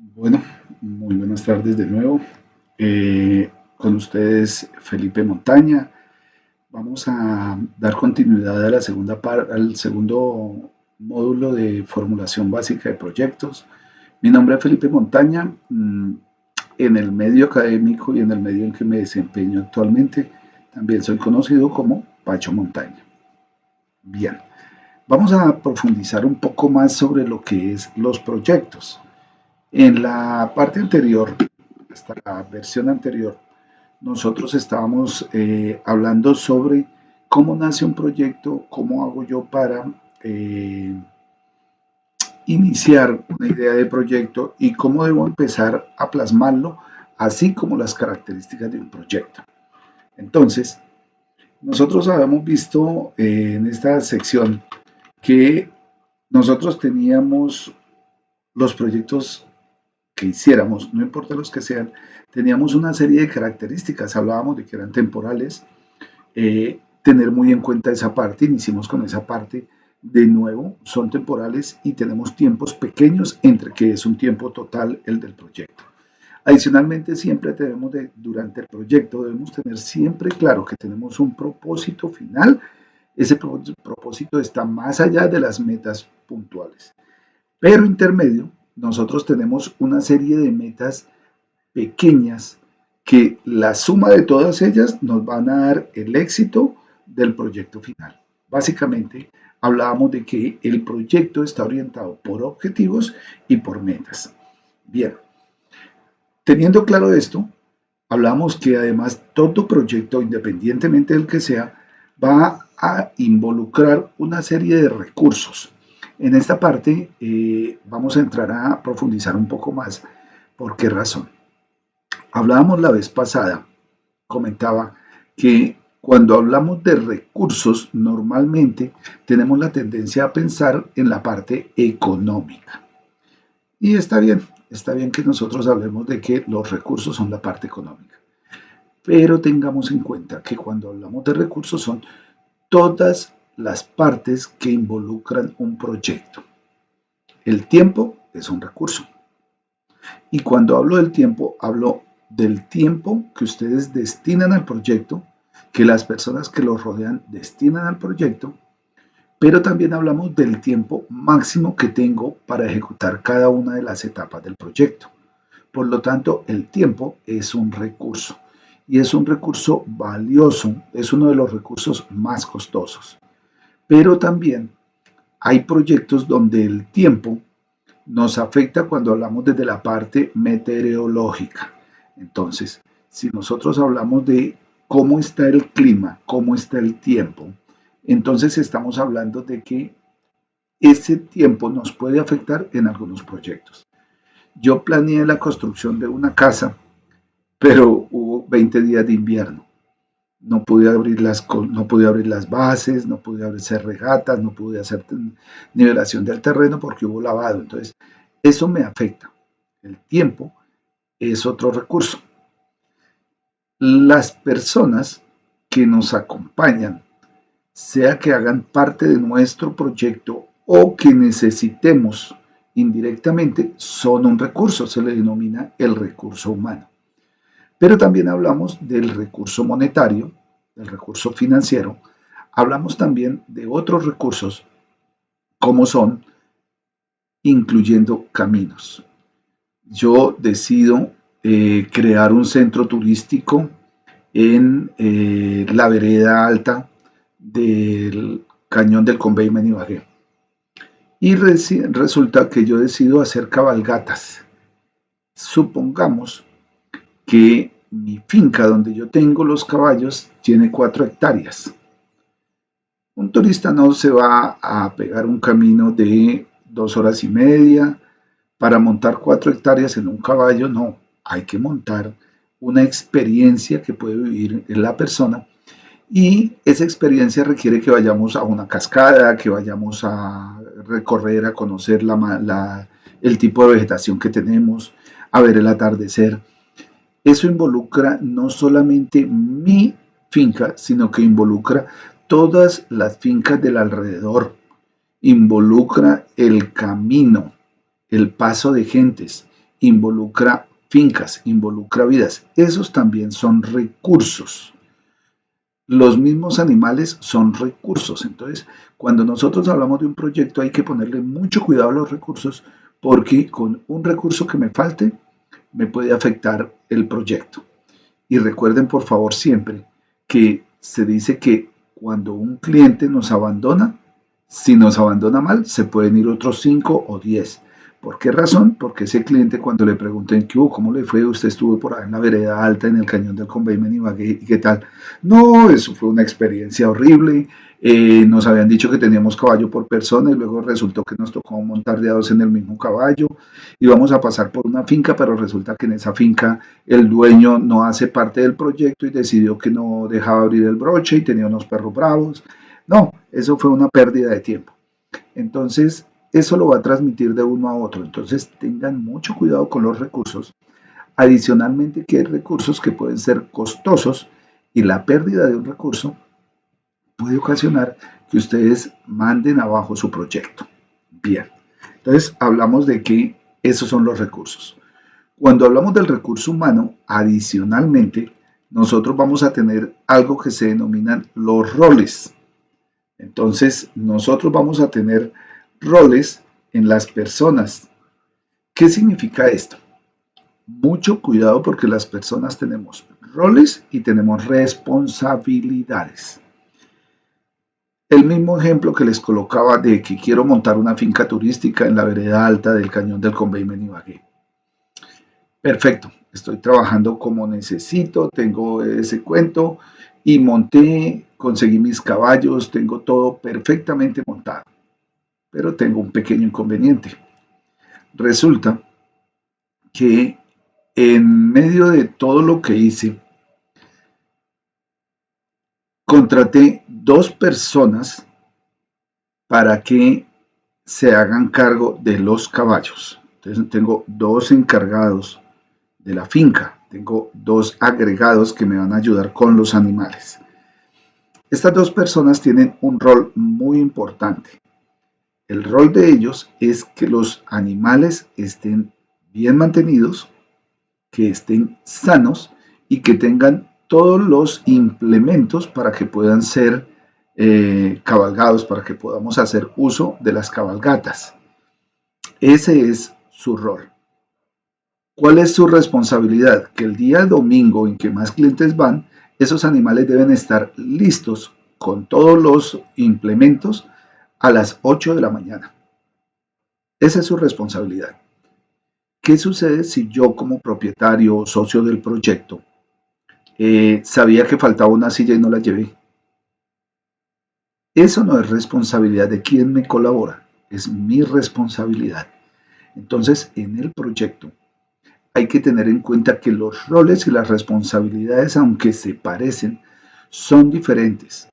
Bueno, muy buenas tardes de nuevo. Con ustedes Felipe Montaña. Vamos a dar continuidad a al segundo módulo de formulación básica de proyectos. Mi nombre es Felipe Montaña. En el medio académico y en el medio en que me desempeño actualmente, también soy conocido como Pacho Montaña. Bien, vamos a profundizar un poco más sobre lo que es los proyectos. En la parte anterior, hasta la versión anterior, nosotros estábamos hablando sobre cómo nace un proyecto, cómo hago yo para eh, iniciar una idea de proyecto y cómo debo empezar a plasmarlo, así como las características de un proyecto. Entonces, nosotros habíamos visto en esta sección que nosotros teníamos los proyectos que hiciéramos, no importa los que sean, teníamos una serie de características, hablábamos de que eran temporales, tener muy en cuenta esa parte, iniciamos con esa parte, de nuevo, son temporales y tenemos tiempos pequeños entre que es un tiempo total el del proyecto. Adicionalmente, siempre durante el proyecto, debemos tener siempre claro que tenemos un propósito final. Ese propósito está más allá de las metas puntuales. Pero intermedio, nosotros tenemos una serie de metas pequeñas que la suma de todas ellas nos van a dar el éxito del proyecto final. Básicamente, hablábamos de que el proyecto está orientado por objetivos y por metas. Bien, teniendo claro esto, hablamos que además todo proyecto, independientemente del que sea, va a involucrar una serie de recursos. En esta parte vamos a entrar a profundizar un poco más. ¿Por qué razón? Hablábamos la vez pasada, comentaba que cuando hablamos de recursos, normalmente tenemos la tendencia a pensar en la parte económica. Y está bien que nosotros hablemos de que los recursos son la parte económica. Pero tengamos en cuenta que cuando hablamos de recursos son todas las partes que involucran un proyecto. El tiempo es un recurso. Y cuando hablo del tiempo, hablo del tiempo que ustedes destinan al proyecto, que las personas que los rodean destinan al proyecto, pero también hablamos del tiempo máximo que tengo para ejecutar cada una de las etapas del proyecto. Por lo tanto, el tiempo es un recurso y es un recurso valioso, es uno de los recursos más costosos. Pero también hay proyectos donde el tiempo nos afecta cuando hablamos desde la parte meteorológica. Entonces, si nosotros hablamos de cómo está el clima, cómo está el tiempo, entonces estamos hablando de que ese tiempo nos puede afectar en algunos proyectos. Yo planeé la construcción de una casa, pero hubo 20 días de invierno. No pude abrir las bases, no pude hacer regatas, no pude hacer nivelación del terreno porque hubo lavado. Entonces, eso me afecta. El tiempo es otro recurso. Las personas que nos acompañan, sea que hagan parte de nuestro proyecto o que necesitemos indirectamente, son un recurso, se le denomina el recurso humano. Pero también hablamos del recurso monetario, del recurso financiero, hablamos también de otros recursos como son incluyendo caminos. Yo decido crear un centro turístico en la vereda alta del cañón del Conveima en Ibagué. Y resulta que yo decido hacer cabalgatas. Supongamos que mi finca donde yo tengo los caballos tiene 4 hectáreas. Un turista no se va a pegar un camino de 2 horas y media para montar 4 hectáreas en un caballo, no. Hay que montar una experiencia que puede vivir la persona y esa experiencia requiere que vayamos a una cascada, que vayamos a recorrer, a conocer el tipo de vegetación que tenemos, a ver el atardecer. Eso involucra no solamente mi finca, sino que involucra todas las fincas del alrededor, involucra el camino, el paso de gentes, involucra fincas, involucra vidas. Esos también son recursos. Los mismos animales son recursos. Entonces, cuando nosotros hablamos de un proyecto hay que ponerle mucho cuidado a los recursos porque con un recurso que me falte me puede afectar el proyecto. Y recuerden por favor siempre que se dice que cuando un cliente nos abandona, si nos abandona mal, se pueden ir otros 5 o 10. ¿Por qué razón? Porque ese cliente cuando le pregunten qué hubo, cómo le fue, usted estuvo por ahí en la vereda alta, en el cañón del Conveima y Ibagué, ¿y qué tal? No, eso fue una experiencia horrible. Nos habían dicho que teníamos caballo por persona y luego resultó que nos tocó montar de a dos en el mismo caballo. Íbamos a pasar por una finca, pero resulta que en esa finca el dueño no hace parte del proyecto y decidió que no dejaba abrir el broche y tenía unos perros bravos. No, eso fue una pérdida de tiempo. Entonces, eso lo va a transmitir de uno a otro. Entonces, tengan mucho cuidado con los recursos. Adicionalmente, que hay recursos que pueden ser costosos y la pérdida de un recurso puede ocasionar que ustedes manden abajo su proyecto. Bien, entonces hablamos de que esos son los recursos. Cuando hablamos del recurso humano, adicionalmente, nosotros vamos a tener algo que se denominan los roles. Entonces, nosotros vamos a tener roles en las personas. ¿Qué significa esto? Mucho cuidado porque las personas tenemos roles y tenemos responsabilidades. El mismo ejemplo que les colocaba de que quiero montar una finca turística en la vereda alta del cañón del Conveima en Ibagué. Perfecto, estoy trabajando como necesito, tengo ese cuento y monté, conseguí mis caballos, tengo todo perfectamente montado, pero tengo un pequeño inconveniente. Resulta que en medio de todo lo que hice, contraté 2 personas para que se hagan cargo de los caballos. Entonces tengo 2 encargados de la finca, tengo 2 agregados que me van a ayudar con los animales. Estas 2 personas tienen un rol muy importante. El rol de ellos es que los animales estén bien mantenidos, que estén sanos y que tengan todos los implementos para que puedan ser cabalgados, para que podamos hacer uso de las cabalgatas. Ese es su rol. ¿Cuál es su responsabilidad? Que el día domingo en que más clientes van, esos animales deben estar listos con todos los implementos a las 8 de la mañana. Esa es su responsabilidad. ¿Qué sucede si yo como propietario o socio del proyecto sabía que faltaba una silla y no la llevé? Eso no es responsabilidad de quien me colabora, es mi responsabilidad. Entonces, en el proyecto hay que tener en cuenta que los roles y las responsabilidades, aunque se parecen, son diferentes.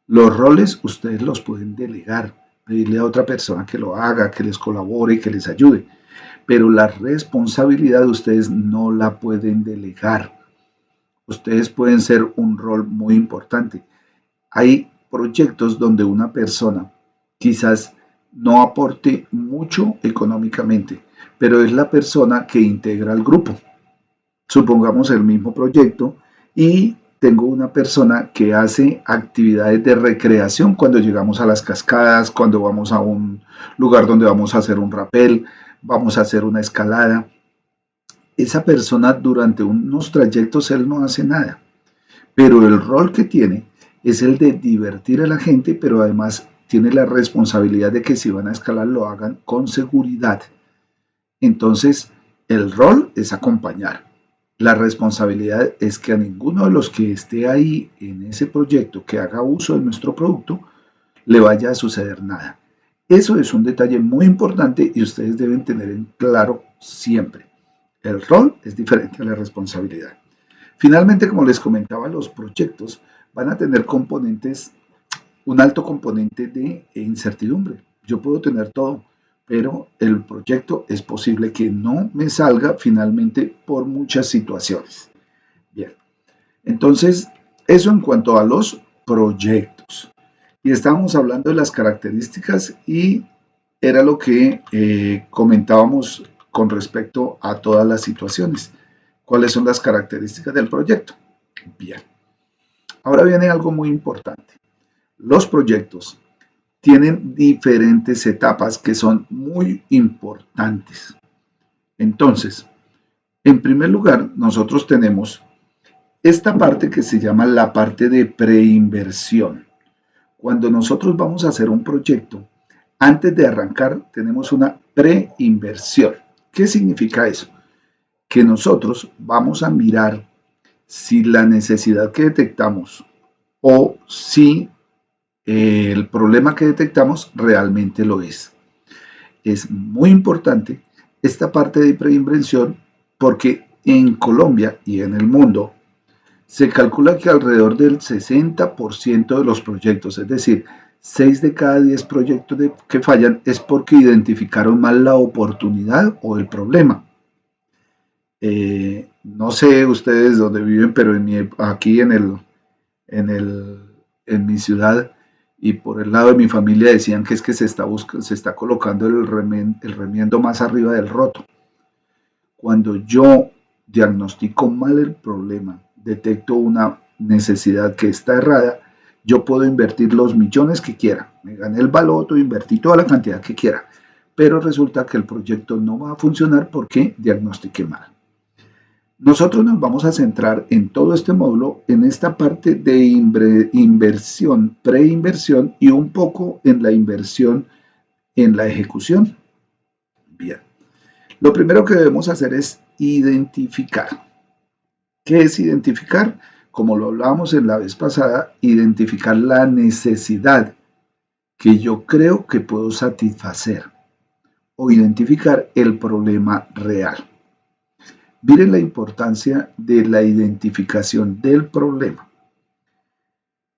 Los roles ustedes los pueden delegar, pedirle a otra persona que lo haga, que les colabore, que les ayude, pero la responsabilidad ustedes no la pueden delegar. Ustedes pueden ser un rol muy importante. Hay proyectos donde una persona quizás no aporte mucho económicamente, pero es la persona que integra al grupo. Supongamos el mismo proyecto y tengo una persona que hace actividades de recreación cuando llegamos a las cascadas, cuando vamos a un lugar donde vamos a hacer un rapel, vamos a hacer una escalada. Esa persona durante unos trayectos él no hace nada, pero el rol que tiene es el de divertir a la gente, pero además tiene la responsabilidad de que si van a escalar lo hagan con seguridad. Entonces, el rol es acompañar. La responsabilidad es que a ninguno de los que esté ahí en ese proyecto que haga uso de nuestro producto le vaya a suceder nada. Eso es un detalle muy importante y ustedes deben tener en claro siempre. El rol es diferente a la responsabilidad. Finalmente, como les comentaba, los proyectos van a tener componentes, un alto componente de incertidumbre. Yo puedo tener todo, pero el proyecto es posible que no me salga finalmente por muchas situaciones. Bien, entonces, eso en cuanto a los proyectos. Y estábamos hablando de las características y era lo que comentábamos con respecto a todas las situaciones. ¿Cuáles son las características del proyecto? Bien. Ahora viene algo muy importante. Los proyectos tienen diferentes etapas que son muy importantes. Entonces, en primer lugar, nosotros tenemos esta parte que se llama la parte de preinversión. Cuando nosotros vamos a hacer un proyecto, antes de arrancar tenemos una preinversión. ¿Qué significa eso? Que nosotros vamos a mirar si la necesidad que detectamos o si el problema que detectamos realmente lo es. Es muy importante esta parte de preinversión porque en Colombia y en el mundo se calcula que alrededor del 60% de los proyectos, es decir, 6 de cada 10 proyectos que fallan es porque identificaron mal la oportunidad o el problema. No sé ustedes dónde viven, pero aquí en mi ciudad y por el lado de mi familia decían que es que se está colocando el remiendo más arriba del roto. Cuando yo diagnostico mal el problema, detecto una necesidad que está errada, yo puedo invertir los millones que quiera. Me gané el baloto, invertí toda la cantidad que quiera, pero resulta que el proyecto no va a funcionar porque diagnostiqué mal. Nosotros nos vamos a centrar en todo este módulo, en esta parte de inversión, preinversión y un poco en la inversión en la ejecución. Bien, lo primero que debemos hacer es identificar. ¿Qué es identificar? Como lo hablábamos en la vez pasada, identificar la necesidad que yo creo que puedo satisfacer o identificar el problema real. Miren la importancia de la identificación del problema.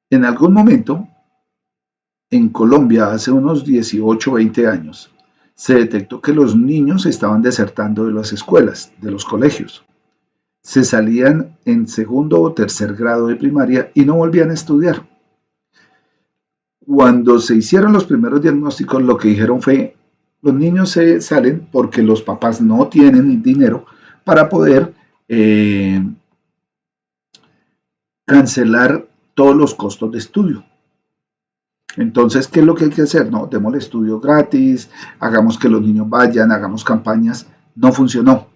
En algún momento, en Colombia, hace unos 18 o 20 años, se detectó que los niños estaban desertando de las escuelas, de los colegios. Se salían en segundo o tercer grado de primaria y no volvían a estudiar. Cuando se hicieron los primeros diagnósticos, lo que dijeron fue, los niños se salen porque los papás no tienen dinero para poder cancelar todos los costos de estudio. Entonces, ¿qué es lo que hay que hacer? No, démosle estudio gratis, hagamos que los niños vayan, hagamos campañas. No funcionó.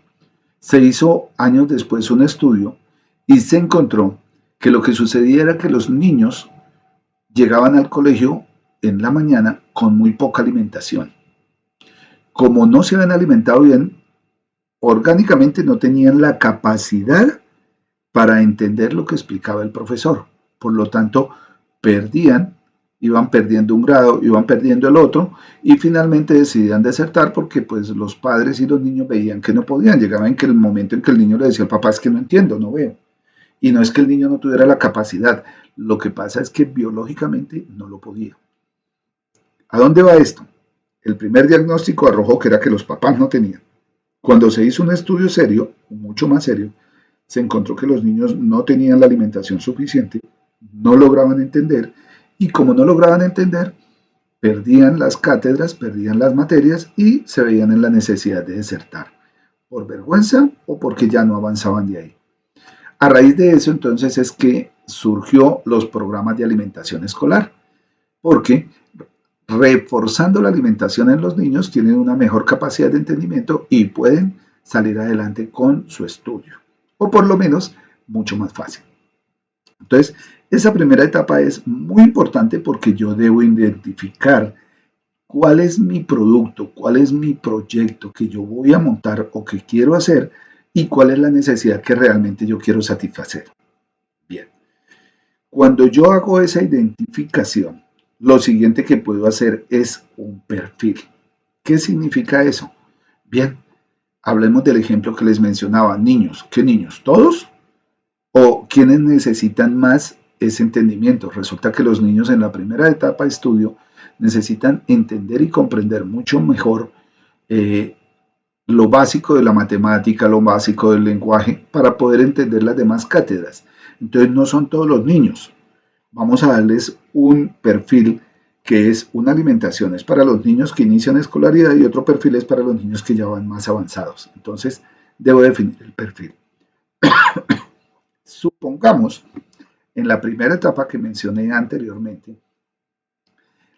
Se hizo años después un estudio y se encontró que lo que sucedía era que los niños llegaban al colegio en la mañana con muy poca alimentación. Como no se habían alimentado bien, orgánicamente no tenían la capacidad para entender lo que explicaba el profesor. Por lo tanto, iban perdiendo un grado, iban perdiendo el otro y finalmente decidían desertar porque pues los padres y los niños veían que no podían. Llegaba en que el momento en que el niño le decía al papá es que no entiendo, no veo. Y no es que el niño no tuviera la capacidad, lo que pasa es que biológicamente no lo podía. ¿A dónde va esto? El primer diagnóstico arrojó que era que los papás no tenían. Cuando se hizo un estudio serio, mucho más serio, se encontró que los niños no tenían la alimentación suficiente, no lograban entender, y como no lograban entender, perdían las cátedras, perdían las materias y se veían en la necesidad de desertar, por vergüenza o porque ya no avanzaban de ahí. A raíz de eso, entonces, es que surgió los programas de alimentación escolar, porque reforzando la alimentación en los niños tienen una mejor capacidad de entendimiento y pueden salir adelante con su estudio, o por lo menos mucho más fácil. Entonces, esa primera etapa es muy importante porque yo debo identificar cuál es mi producto, cuál es mi proyecto que yo voy a montar o que quiero hacer y cuál es la necesidad que realmente yo quiero satisfacer. Bien, cuando yo hago esa identificación, lo siguiente que puedo hacer es un perfil. ¿Qué significa eso? Bien, hablemos del ejemplo que les mencionaba, niños. ¿Qué niños? ¿Todos? ¿O quienes necesitan más ese entendimiento? Resulta que los niños en la primera etapa de estudio necesitan entender y comprender mucho mejor lo básico de la matemática, lo básico del lenguaje, para poder entender las demás cátedras. Entonces no son todos los niños. Vamos a darles un perfil que es una alimentación es para los niños que inician escolaridad y otro perfil es para los niños que ya van más avanzados. Entonces, debo definir el perfil. Supongamos, en la primera etapa que mencioné anteriormente,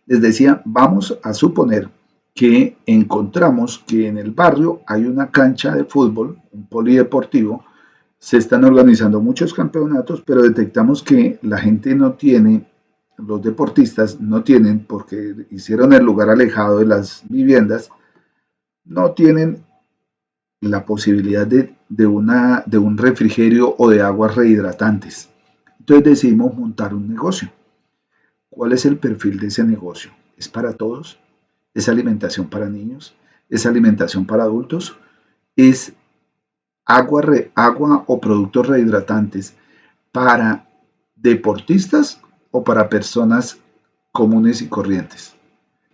les decía, vamos a suponer que encontramos que en el barrio hay una cancha de fútbol, un polideportivo, se están organizando muchos campeonatos, pero detectamos que la gente no tiene, los deportistas no tienen, porque hicieron el lugar alejado de las viviendas, no tienen la posibilidad de un refrigerio o de aguas rehidratantes. Entonces decidimos montar un negocio. ¿Cuál es el perfil de ese negocio? ¿Es para todos? ¿Es alimentación para niños? ¿Es alimentación para adultos? ¿Es agua o productos rehidratantes para deportistas o para personas comunes y corrientes?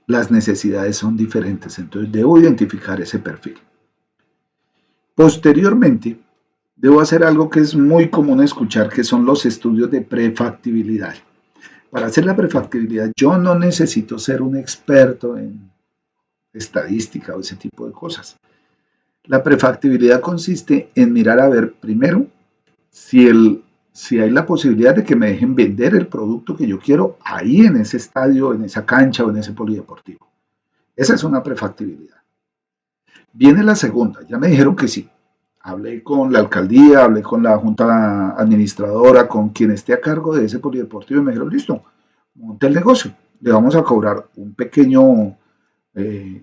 Las necesidades son diferentes, entonces debo identificar ese perfil. Posteriormente, debo hacer algo que es muy común escuchar, que son los estudios de prefactibilidad. Para hacer la prefactibilidad, yo no necesito ser un experto en estadística o ese tipo de cosas. La prefactibilidad consiste en mirar a ver primero si hay la posibilidad de que me dejen vender el producto que yo quiero ahí en ese estadio, en esa cancha o en ese polideportivo. Esa es una prefactibilidad. Viene la segunda, ya me dijeron que sí. Hablé con la alcaldía, hablé con la junta administradora, con quien esté a cargo de ese polideportivo y me dijeron, listo, monte el negocio. Le vamos a cobrar un pequeño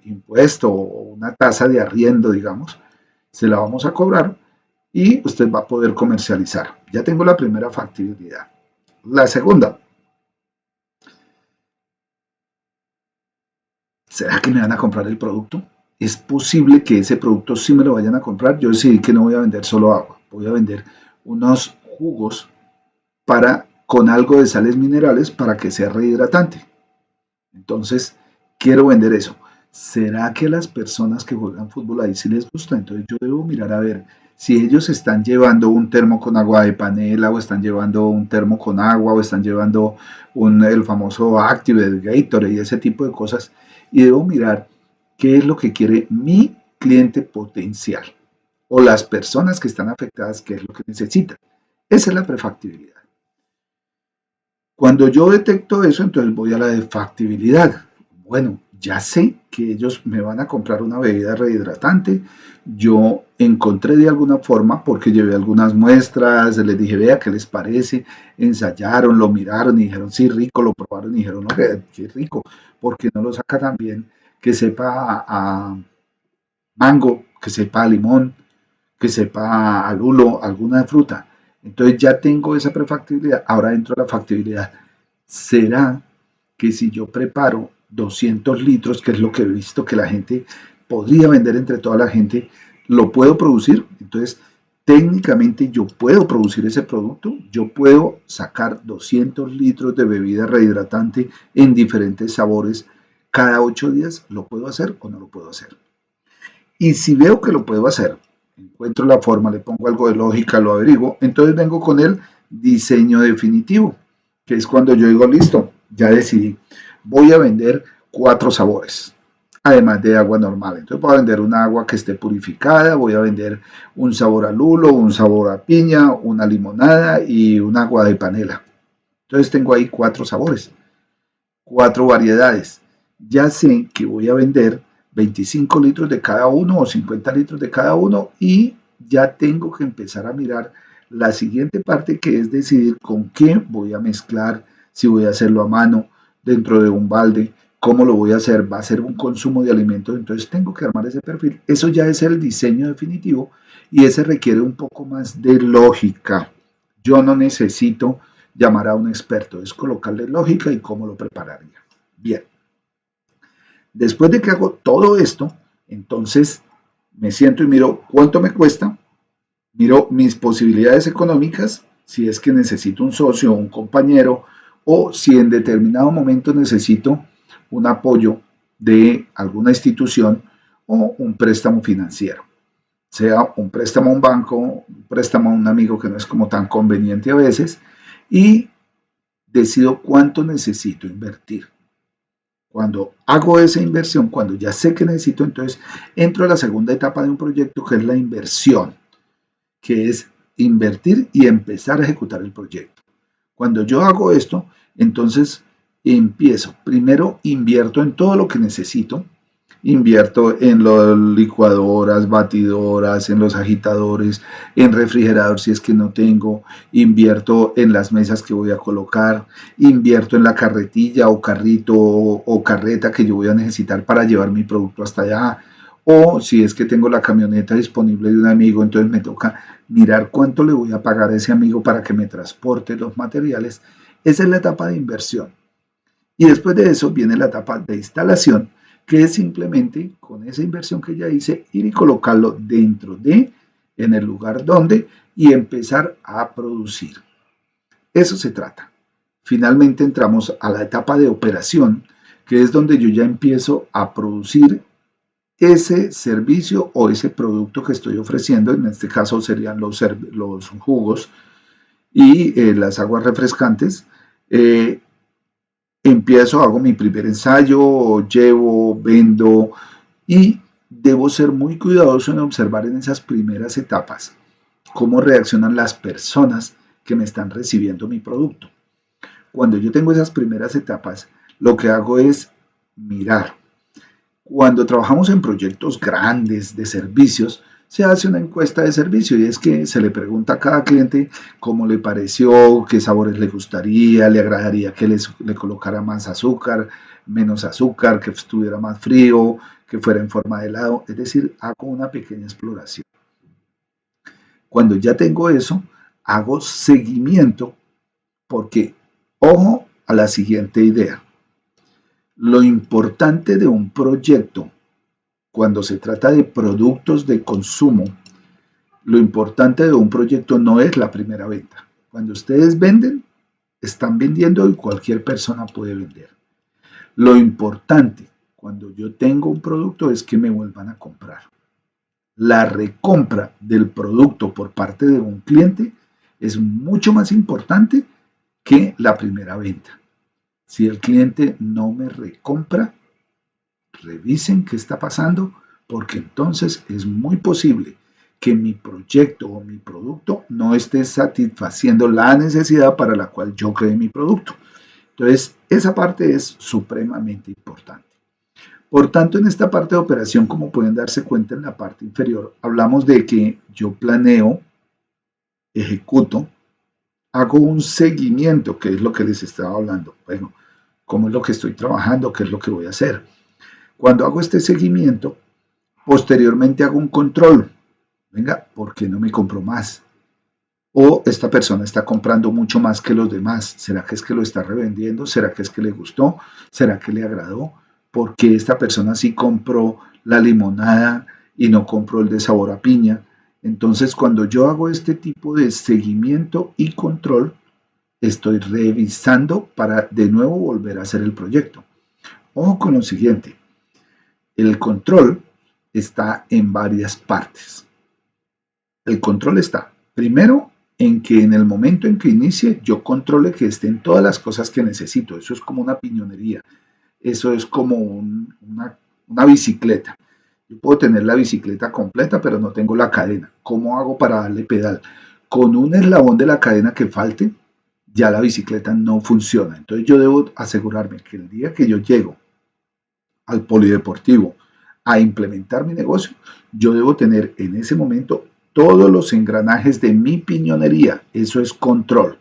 impuesto o una tasa de arriendo, digamos, se la vamos a cobrar y usted va a poder comercializar. Ya tengo la primera factibilidad. La segunda, ¿será que me van a comprar el producto? Es posible que ese producto sí me lo vayan a comprar. Yo decidí que no voy a vender solo agua, voy a vender unos jugos con algo de sales minerales para que sea rehidratante. Entonces, quiero vender eso. ¿Será que a las personas que juegan fútbol ahí sí les gusta? Entonces yo debo mirar a ver si ellos están llevando un termo con agua de panela o están llevando un termo con agua o están llevando el famoso Active, el Gatorade y ese tipo de cosas. Y debo mirar qué es lo que quiere mi cliente potencial o las personas que están afectadas, qué es lo que necesitan. Esa es la prefactibilidad. Cuando yo detecto eso, entonces voy a la de factibilidad. Bueno, ya sé que ellos me van a comprar una bebida rehidratante. Yo encontré de alguna forma, porque llevé algunas muestras, les dije, vea, ¿qué les parece? Ensayaron, lo miraron y dijeron, sí, rico, lo probaron y dijeron, no, qué rico, porque no lo saca tan bien que sepa a mango, que sepa a limón, que sepa a lulo, alguna fruta. Entonces ya tengo esa prefactibilidad. Ahora dentro de la factibilidad, ¿será que si yo preparo 200 litros, que es lo que he visto que la gente podría vender entre toda la gente, lo puedo producir? Entonces, técnicamente yo puedo producir ese producto, yo puedo sacar 200 litros de bebida rehidratante en diferentes sabores cada 8 días, ¿lo puedo hacer o no lo puedo hacer? Y si veo que lo puedo hacer, encuentro la forma, le pongo algo de lógica, lo averiguo, entonces vengo con el diseño definitivo, que es cuando yo digo, listo, ya decidí, voy a vender 4 sabores, además de agua normal. Entonces voy a vender una agua que esté purificada, voy a vender un sabor a lulo, un sabor a piña, una limonada y un agua de panela. Entonces tengo ahí 4 sabores, 4 variedades. Ya sé que voy a vender 25 litros de cada uno o 50 litros de cada uno y ya tengo que empezar a mirar la siguiente parte, que es decidir con qué voy a mezclar, si voy a hacerlo a mano, dentro de un balde, cómo lo voy a hacer, va a ser un consumo de alimentos, entonces tengo que armar ese perfil. Eso ya es el diseño definitivo y ese requiere un poco más de lógica. Yo no necesito llamar a un experto, es colocarle lógica y cómo lo prepararía. Bien, después de que hago todo esto, entonces me siento y miro cuánto me cuesta, miro mis posibilidades económicas, si es que necesito un socio o un compañero, o si en determinado momento necesito un apoyo de alguna institución o un préstamo financiero, sea un préstamo a un banco, un préstamo a un amigo que no es como tan conveniente a veces, y decido cuánto necesito invertir. Cuando hago esa inversión, cuando ya sé que necesito, entonces entro a la segunda etapa de un proyecto, que es la inversión, que es invertir y empezar a ejecutar el proyecto. Cuando yo hago esto, entonces empiezo. Primero invierto en todo lo que necesito. Invierto en las licuadoras, batidoras, en los agitadores, en refrigerador si es que no tengo, invierto en las mesas que voy a colocar, invierto en la carretilla o carrito o carreta que yo voy a necesitar para llevar mi producto hasta allá, o si es que tengo la camioneta disponible de un amigo, entonces me toca mirar cuánto le voy a pagar a ese amigo para que me transporte los materiales. Esa es la etapa de inversión. Y después de eso viene la etapa de instalación, que es simplemente con esa inversión que ya hice, ir y colocarlo dentro de, en el lugar donde, y empezar a producir. Eso se trata. Finalmente entramos a la etapa de operación, que es donde yo ya empiezo a producir ese servicio o ese producto que estoy ofreciendo. En este caso serían los jugos y las aguas refrescantes. Empiezo, hago mi primer ensayo, llevo, vendo y debo ser muy cuidadoso en observar en esas primeras etapas cómo reaccionan las personas que me están recibiendo mi producto. Cuando yo tengo esas primeras etapas, lo que hago es mirar. Cuando trabajamos en proyectos grandes de servicios, se hace una encuesta de servicio y es que se le pregunta a cada cliente cómo le pareció, qué sabores le gustaría, le agradaría que le colocara más azúcar, menos azúcar, que estuviera más frío, que fuera en forma de helado. Es decir, hago una pequeña exploración. Cuando ya tengo eso, hago seguimiento porque, ojo a la siguiente idea, lo importante de un proyecto cuando se trata de productos de consumo, lo importante de un proyecto no es la primera venta. Cuando ustedes venden, están vendiendo y cualquier persona puede vender. Lo importante cuando yo tengo un producto es que me vuelvan a comprar. La recompra del producto por parte de un cliente es mucho más importante que la primera venta. Si el cliente no me recompra, revisen qué está pasando, porque entonces es muy posible que mi proyecto o mi producto no esté satisfaciendo la necesidad para la cual yo creé mi producto. Entonces, esa parte es supremamente importante. Por tanto, en esta parte de operación, como pueden darse cuenta en la parte inferior, hablamos de que yo planeo, ejecuto, hago un seguimiento, que es lo que les estaba hablando. Bueno, cómo es lo que estoy trabajando, qué es lo que voy a hacer. Cuando hago este seguimiento, posteriormente hago un control. Venga, ¿por qué no me compro más? O esta persona está comprando mucho más que los demás. ¿Será que es que lo está revendiendo? ¿Será que es que le gustó? ¿Será que le agradó? ¿Por qué esta persona sí compró la limonada y no compró el de sabor a piña? Entonces, cuando yo hago este tipo de seguimiento y control, estoy revisando para de nuevo volver a hacer el proyecto. Ojo con lo siguiente, el control está en varias partes. El control está, primero, en que en el momento en que inicie yo controle que estén todas las cosas que necesito. Eso es como una piñonería. Eso es como una bicicleta. Yo puedo tener la bicicleta completa, pero no tengo la cadena. ¿Cómo hago para darle pedal? Con un eslabón de la cadena que falte, ya la bicicleta no funciona. Entonces yo debo asegurarme que el día que yo llego al polideportivo a implementar mi negocio, yo debo tener en ese momento todos los engranajes de mi piñonería. Eso es control.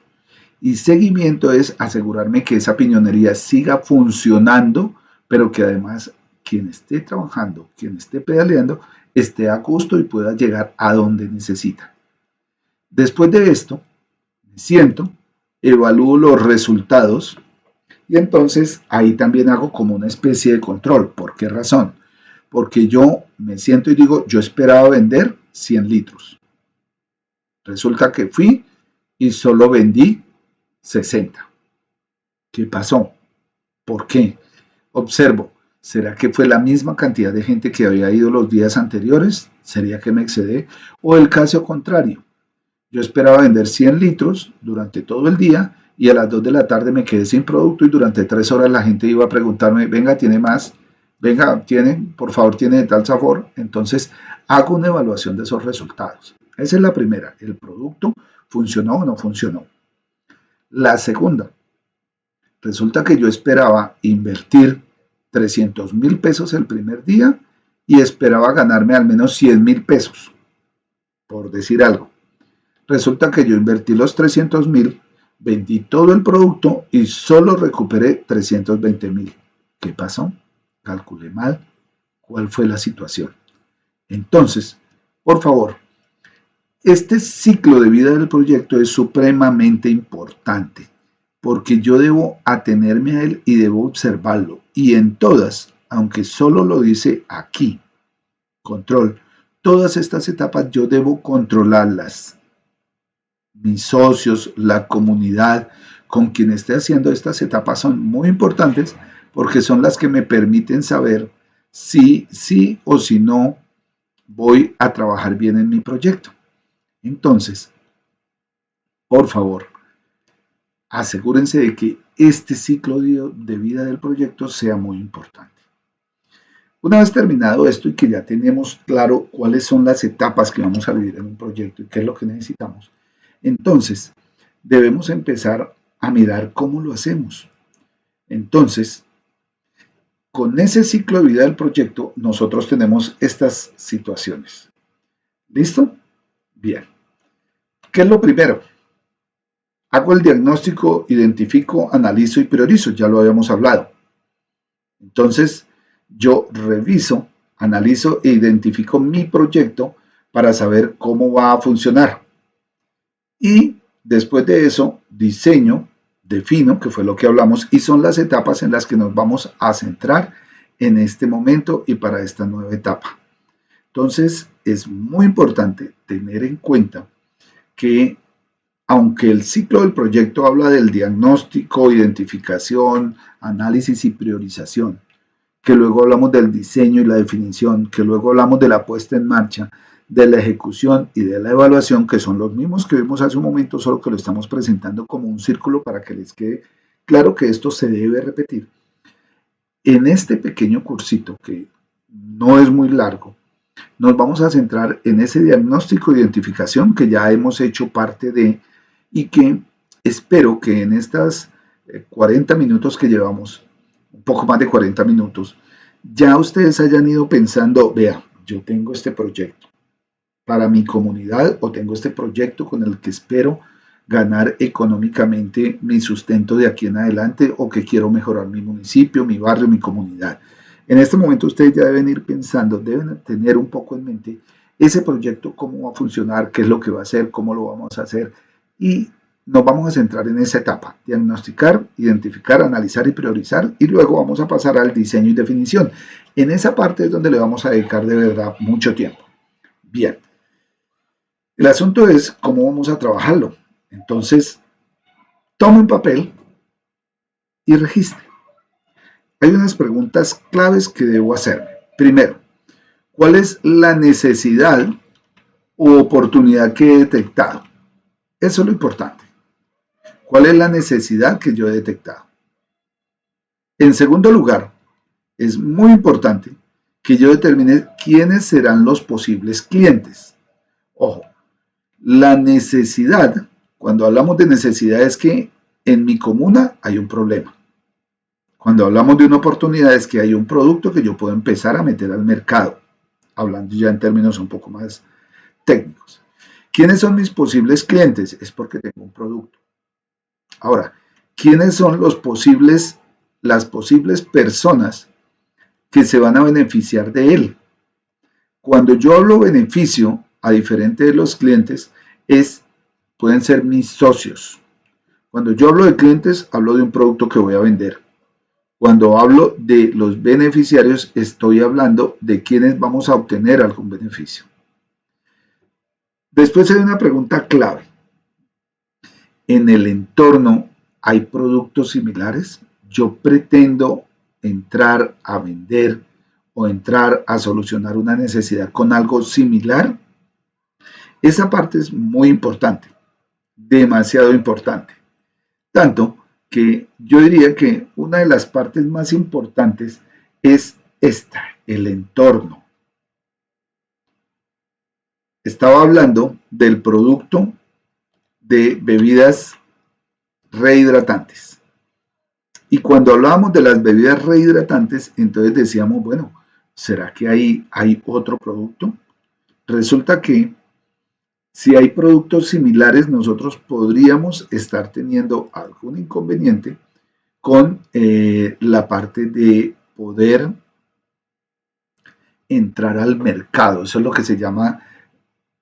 Y seguimiento es asegurarme que esa piñonería siga funcionando, pero que además quien esté trabajando, quien esté pedaleando, esté a gusto y pueda llegar a donde necesita. Después de esto, me siento, evalúo los resultados y entonces ahí también hago como una especie de control. ¿Por qué razón? Porque yo me siento y digo, yo esperaba vender 100 litros. Resulta que fui y solo vendí 60. ¿Qué pasó? ¿Por qué? Observo, ¿será que fue la misma cantidad de gente que había ido los días anteriores? ¿Sería que me excedé? O el caso contrario, yo esperaba vender 100 litros durante todo el día y a las 2 de la tarde me quedé sin producto y durante 3 horas la gente iba a preguntarme, venga, ¿tiene más? Venga, ¿tiene? Por favor, ¿tiene de tal sabor? Entonces, hago una evaluación de esos resultados. Esa es la primera, el producto funcionó o no funcionó. La segunda, resulta que yo esperaba invertir 300.000 pesos el primer día y esperaba ganarme al menos 100.000 pesos, por decir algo. Resulta que yo invertí los 300.000, vendí todo el producto y solo recuperé 320.000. ¿Qué pasó? Calculé mal. ¿Cuál fue la situación? Entonces, por favor, este ciclo de vida del proyecto es supremamente importante porque yo debo atenerme a él y debo observarlo. Y en todas, aunque solo lo dice aquí, control, todas estas etapas yo debo controlarlas. Mis socios, la comunidad con quien esté haciendo estas etapas son muy importantes porque son las que me permiten saber si sí o si no voy a trabajar bien en mi proyecto. Entonces, por favor, asegúrense de que este ciclo de vida del proyecto sea muy importante. Una vez terminado esto y que ya tenemos claro cuáles son las etapas que vamos a vivir en un proyecto y qué es lo que necesitamos, entonces debemos empezar a mirar cómo lo hacemos. Entonces, con ese ciclo de vida del proyecto, nosotros tenemos estas situaciones. ¿Listo? Bien. ¿Qué es lo primero? Hago el diagnóstico, identifico, analizo y priorizo, ya lo habíamos hablado. Entonces, yo reviso, analizo e identifico mi proyecto para saber cómo va a funcionar. Y después de eso, diseño, defino, que fue lo que hablamos, y son las etapas en las que nos vamos a centrar en este momento y para esta nueva etapa. Entonces, es muy importante tener en cuenta que aunque el ciclo del proyecto habla del diagnóstico, identificación, análisis y priorización, que luego hablamos del diseño y la definición, que luego hablamos de la puesta en marcha, de la ejecución y de la evaluación, que son los mismos que vimos hace un momento, solo que lo estamos presentando como un círculo para que les quede claro que esto se debe repetir. En este pequeño cursito, que no es muy largo, nos vamos a centrar en ese diagnóstico de identificación que ya hemos hecho parte de y que espero que en estas 40 minutos que llevamos, un poco más de 40 minutos, ya ustedes hayan ido pensando, vea, yo tengo este proyecto para mi comunidad o tengo este proyecto con el que espero ganar económicamente mi sustento de aquí en adelante o que quiero mejorar mi municipio, mi barrio, mi comunidad. En este momento ustedes ya deben ir pensando, deben tener un poco en mente ese proyecto, cómo va a funcionar, qué es lo que va a hacer, cómo lo vamos a hacer y nos vamos a centrar en esa etapa, diagnosticar, identificar, analizar y priorizar y luego vamos a pasar al diseño y definición. En esa parte es donde le vamos a dedicar de verdad mucho tiempo. Bien, el asunto es cómo vamos a trabajarlo. Entonces, tome un papel y registre. Hay unas preguntas claves que debo hacerme. Primero, ¿cuál es la necesidad u oportunidad que he detectado? Eso es lo importante. ¿Cuál es la necesidad que yo he detectado? En segundo lugar, es muy importante que yo determine quiénes serán los posibles clientes. Ojo, la necesidad, cuando hablamos de necesidad es que en mi comuna hay un problema. Cuando hablamos de una oportunidad es que hay un producto que yo puedo empezar a meter al mercado, hablando ya en términos un poco más técnicos. ¿Quiénes son mis posibles clientes? Es porque tengo un producto. Ahora, ¿quiénes son las posibles personas que se van a beneficiar de él? Cuando yo hablo beneficio, a diferente de los clientes, pueden ser mis socios. Cuando yo hablo de clientes, hablo de un producto que voy a vender. Cuando hablo de los beneficiarios, estoy hablando de quienes vamos a obtener algún beneficio. Después hay una pregunta clave. ¿En el entorno hay productos similares? Yo pretendo entrar a vender o entrar a solucionar una necesidad con algo similar. Esa parte es muy importante, demasiado importante. Tanto que yo diría que una de las partes más importantes es esta, el entorno. Estaba hablando del producto de bebidas rehidratantes. Y cuando hablábamos de las bebidas rehidratantes, entonces decíamos, bueno, ¿será que hay otro producto? Resulta que si hay productos similares, nosotros podríamos estar teniendo algún inconveniente con la parte de poder entrar al mercado. Eso es lo que se llama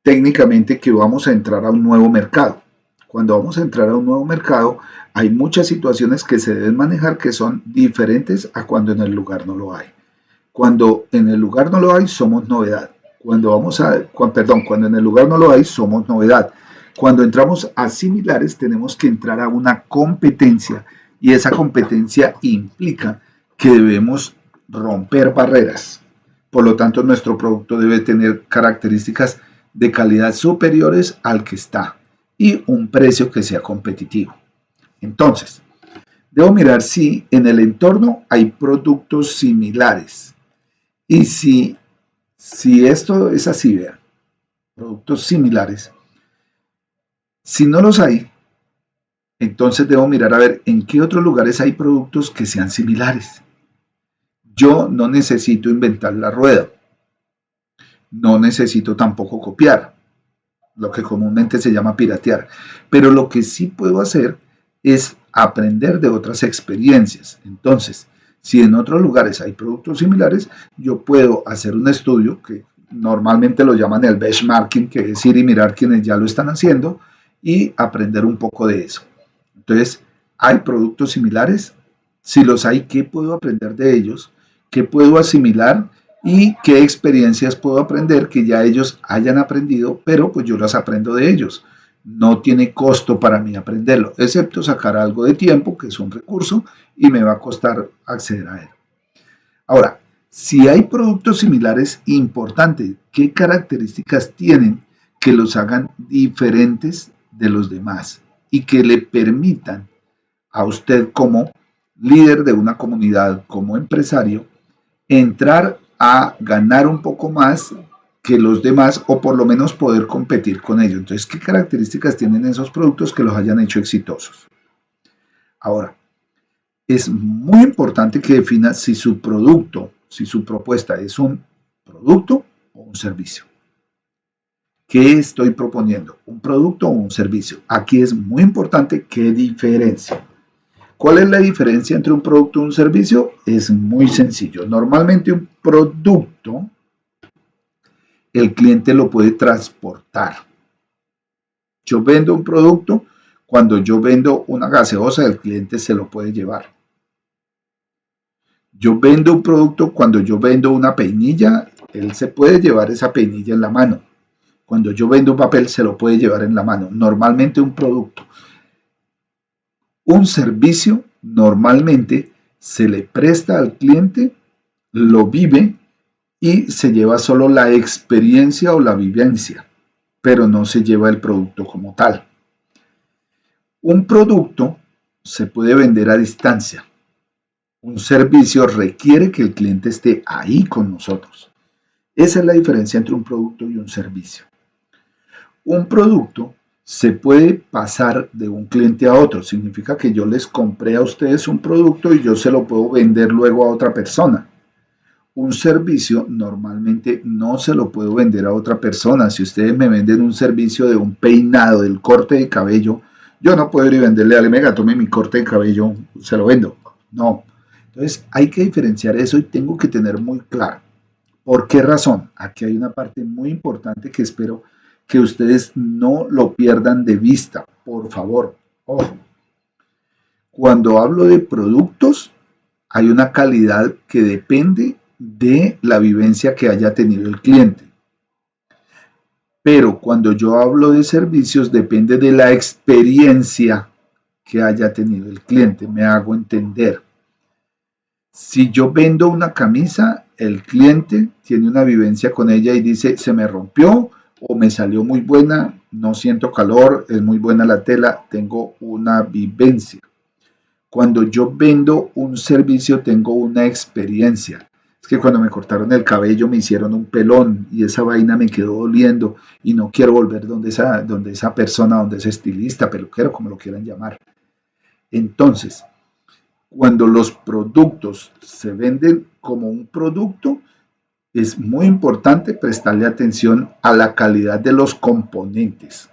técnicamente que vamos a entrar a un nuevo mercado. Cuando vamos a entrar a un nuevo mercado, hay muchas situaciones que se deben manejar que son diferentes a cuando en el lugar no lo hay. Cuando en el lugar no lo hay, somos novedad. Cuando en el lugar no lo hay, somos novedad. Cuando entramos a similares, tenemos que entrar a una competencia y esa competencia implica que debemos romper barreras. Por lo tanto, nuestro producto debe tener características de calidad superiores al que está y un precio que sea competitivo. Entonces, debo mirar si en el entorno hay productos similares. Y si esto es así, vean, productos similares, si no los hay, entonces debo mirar a ver en qué otros lugares hay productos que sean similares. Yo no necesito inventar la rueda, no necesito tampoco copiar, lo que comúnmente se llama piratear, pero lo que sí puedo hacer es aprender de otras experiencias. Entonces, si en otros lugares hay productos similares, yo puedo hacer un estudio que normalmente lo llaman el benchmarking, que es ir y mirar quienes ya lo están haciendo y aprender un poco de eso. Entonces, ¿hay productos similares? Si los hay, ¿qué puedo aprender de ellos? ¿Qué puedo asimilar? ¿Y qué experiencias puedo aprender que ya ellos hayan aprendido, pero pues yo las aprendo de ellos? No tiene costo para mí aprenderlo, excepto sacar algo de tiempo, que es un recurso, y me va a costar acceder a él. Ahora, si hay productos similares, importante, ¿qué características tienen que los hagan diferentes de los demás y que le permitan a usted como líder de una comunidad, como empresario, entrar a ganar un poco más que los demás o por lo menos poder competir con ellos? Entonces, ¿qué características tienen esos productos que los hayan hecho exitosos? Ahora, es muy importante que defina si su producto, si su propuesta es un producto o un servicio. ¿Qué estoy proponiendo? ¿Un producto o un servicio? Aquí es muy importante qué diferencia. ¿Cuál es la diferencia entre un producto y un servicio? Es muy sencillo. Normalmente un producto el cliente lo puede transportar. Yo vendo un producto, cuando yo vendo una gaseosa, el cliente se lo puede llevar. Yo vendo un producto, cuando yo vendo una peinilla, él se puede llevar esa peinilla en la mano. Cuando yo vendo un papel, se lo puede llevar en la mano. Normalmente un producto. Un servicio normalmente se le presta al cliente, lo vive y se lleva solo la experiencia o la vivencia, pero no se lleva el producto como tal. Un producto se puede vender a distancia. Un servicio requiere que el cliente esté ahí con nosotros. Esa es la diferencia entre un producto y un servicio. Un producto se puede pasar de un cliente a otro. Significa que yo les compré a ustedes un producto y yo se lo puedo vender luego a otra persona. Un servicio normalmente no se lo puedo vender a otra persona. Si ustedes me venden un servicio de un peinado, del corte de cabello, yo no puedo ir y venderle a Mega, tome mi corte de cabello, se lo vendo. No. Entonces hay que diferenciar eso y tengo que tener muy claro. ¿Por qué razón? Aquí hay una parte muy importante que espero que ustedes no lo pierdan de vista, por favor. Ojo, cuando hablo de productos, hay una calidad que depende de la vivencia que haya tenido el cliente. Pero cuando yo hablo de servicios, depende de la experiencia que haya tenido el cliente. Me hago entender. Si yo vendo una camisa, el cliente tiene una vivencia con ella y dice, se me rompió o me salió muy buena, no siento calor, es muy buena la tela, tengo una vivencia. Cuando yo vendo un servicio tengo una experiencia. Es que cuando me cortaron el cabello me hicieron un pelón y esa vaina me quedó doliendo y no quiero volver donde esa persona, donde ese estilista, peluquero, como lo quieran llamar. Entonces, cuando los productos se venden como un producto, es muy importante prestarle atención a la calidad de los componentes.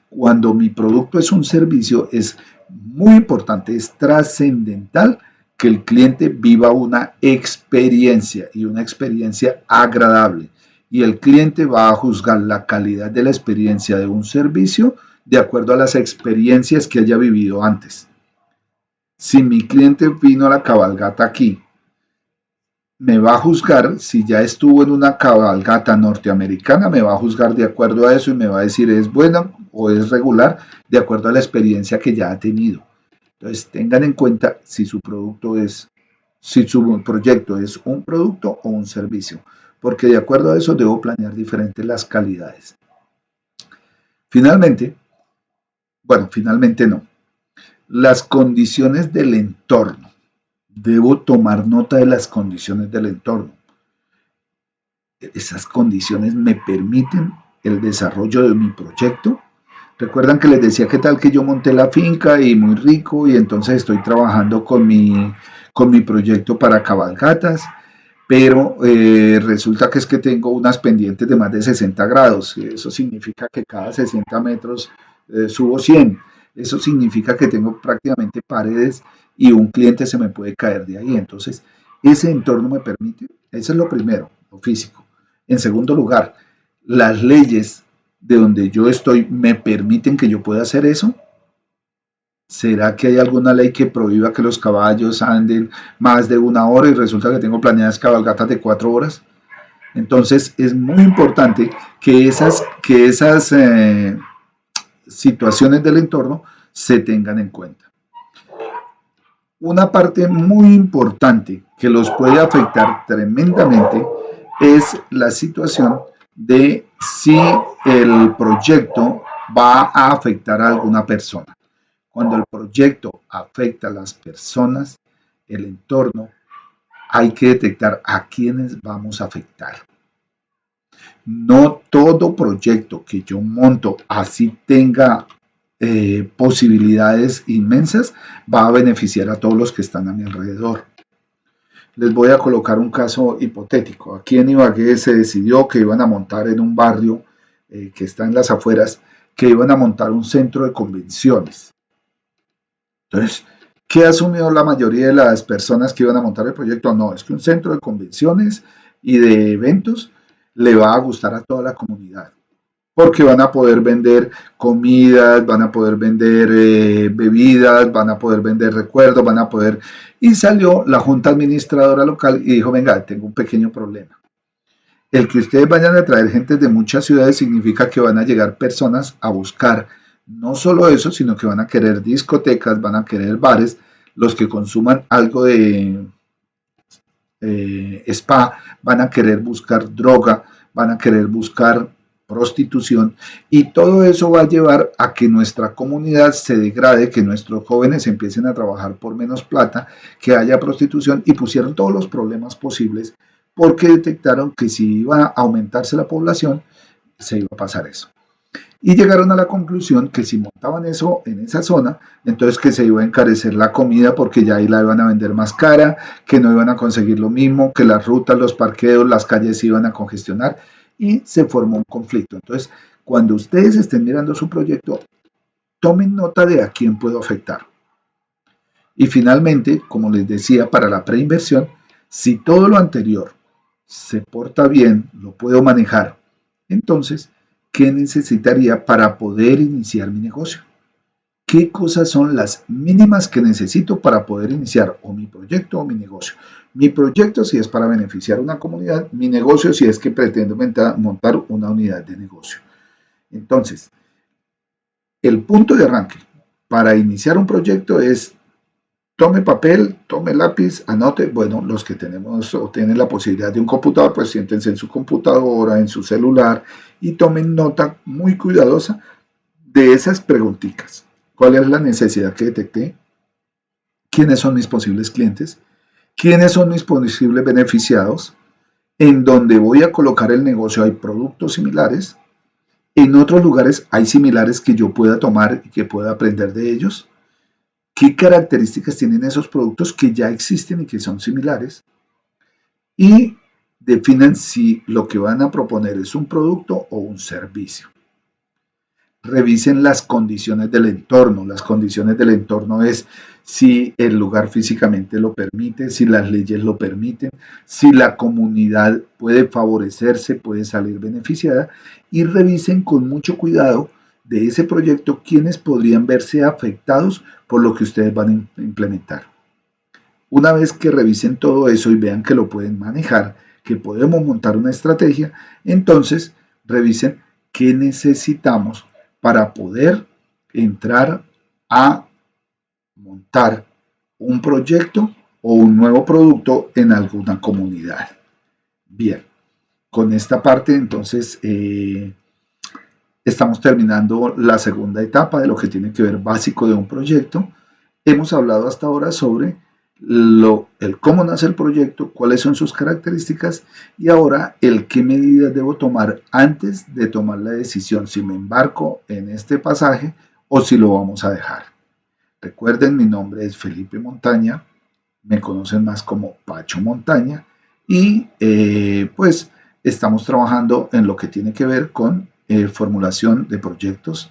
Cuando mi producto es un servicio, es muy importante, es trascendental que el cliente viva una experiencia y una experiencia agradable. Y el cliente va a juzgar la calidad de la experiencia de un servicio de acuerdo a las experiencias que haya vivido antes. Si mi cliente vino a la cabalgata aquí, me va a juzgar, si ya estuvo en una cabalgata norteamericana, me va a juzgar de acuerdo a eso y me va a decir es buena o es regular de acuerdo a la experiencia que ya ha tenido. Entonces tengan en cuenta si su proyecto es un producto o un servicio, porque de acuerdo a eso debo planear diferentes las calidades. Finalmente, bueno, finalmente no, las condiciones del entorno. Debo tomar nota de las condiciones del entorno. Esas condiciones me permiten el desarrollo de mi proyecto. Recuerdan que les decía que tal que yo monté la finca y muy rico y entonces estoy trabajando con mi proyecto para cabalgatas, pero resulta que es que tengo unas pendientes de más de 60 grados. Eso significa que cada 60 metros subo 100. Eso significa que tengo prácticamente paredes y un cliente se me puede caer de ahí. Entonces, ese entorno me permite, eso es lo primero, lo físico. En segundo lugar, las leyes de donde yo estoy me permiten que yo pueda hacer eso. ¿Será que hay alguna ley que prohíba que los caballos anden más de una hora y resulta que tengo planeadas cabalgatas de 4 horas? Entonces es muy importante que esas situaciones del entorno se tengan en cuenta. Una parte muy importante que los puede afectar tremendamente es la situación de si el proyecto va a afectar a alguna persona. Cuando el proyecto afecta a las personas, el entorno, hay que detectar a quiénes vamos a afectar. No todo proyecto que yo monto, así tenga posibilidades inmensas, va a beneficiar a todos los que están a mi alrededor. Les voy a colocar un caso hipotético. Aquí en Ibagué se decidió que iban a montar en un barrio que está en las afueras, que iban a montar un centro de convenciones. Entonces, ¿qué asumió la mayoría de las personas que iban a montar el proyecto? No, es que un centro de convenciones y de eventos le va a gustar a toda la comunidad, porque van a poder vender comidas, van a poder vender bebidas, van a poder vender recuerdos, van a poder... Y salió la junta administradora local y dijo, venga, tengo un pequeño problema. El que ustedes vayan a traer gente de muchas ciudades significa que van a llegar personas a buscar no solo eso, sino que van a querer discotecas, van a querer bares, los que consuman algo de spa, van a querer buscar droga, van a querer buscar prostitución y todo eso va a llevar a que nuestra comunidad se degrade, que nuestros jóvenes empiecen a trabajar por menos plata, que haya prostitución y pusieron todos los problemas posibles porque detectaron que si iba a aumentarse la población, se iba a pasar eso. Y llegaron a la conclusión que si montaban eso en esa zona, entonces que se iba a encarecer la comida porque ya ahí la iban a vender más cara, que no iban a conseguir lo mismo, que las rutas, los parqueos, las calles se iban a congestionar y se formó un conflicto. Entonces, cuando ustedes estén mirando su proyecto, tomen nota de a quién puedo afectar. Y finalmente, como les decía, para la preinversión, si todo lo anterior se porta bien, lo puedo manejar, entonces, ¿qué necesitaría para poder iniciar mi negocio? ¿Qué cosas son las mínimas que necesito para poder iniciar o mi proyecto o mi negocio? Mi proyecto si es para beneficiar a una comunidad, mi negocio si es que pretendo montar una unidad de negocio. Entonces, el punto de arranque para iniciar un proyecto es tome papel, tome lápiz, anote. Bueno, los que tenemos o tienen la posibilidad de un computador, pues siéntense en su computadora, en su celular y tomen nota muy cuidadosa de esas preguntitas. ¿Cuál es la necesidad que detecté? ¿Quiénes son mis posibles clientes? ¿Quiénes son mis posibles beneficiados? En donde voy a colocar el negocio hay productos similares. En otros lugares hay similares que yo pueda tomar y que pueda aprender de ellos. ¿Qué características tienen esos productos que ya existen y que son similares? Y definan si lo que van a proponer es un producto o un servicio. Revisen las condiciones del entorno. Las condiciones del entorno es si el lugar físicamente lo permite, si las leyes lo permiten, si la comunidad puede favorecerse, puede salir beneficiada, y revisen con mucho cuidado de ese proyecto quiénes podrían verse afectados por lo que ustedes van a implementar. Una vez que revisen todo eso y vean que lo pueden manejar, que podemos montar una estrategia, entonces revisen qué necesitamos para poder entrar a montar un proyecto o un nuevo producto en alguna comunidad. Bien, con esta parte entonces estamos terminando la segunda etapa de lo que tiene que ver básico de un proyecto. Hemos hablado hasta ahora sobre el cómo nace el proyecto, cuáles son sus características y ahora el qué medidas debo tomar antes de tomar la decisión si me embarco en este pasaje o si lo vamos a dejar. Recuerden, mi nombre es Felipe Montaña, me conocen más como Pacho Montaña y pues estamos trabajando en lo que tiene que ver con formulación de proyectos,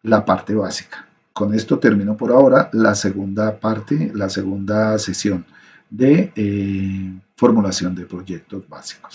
la parte básica. Con esto termino por ahora la segunda parte, la segunda sesión de formulación de proyectos básicos.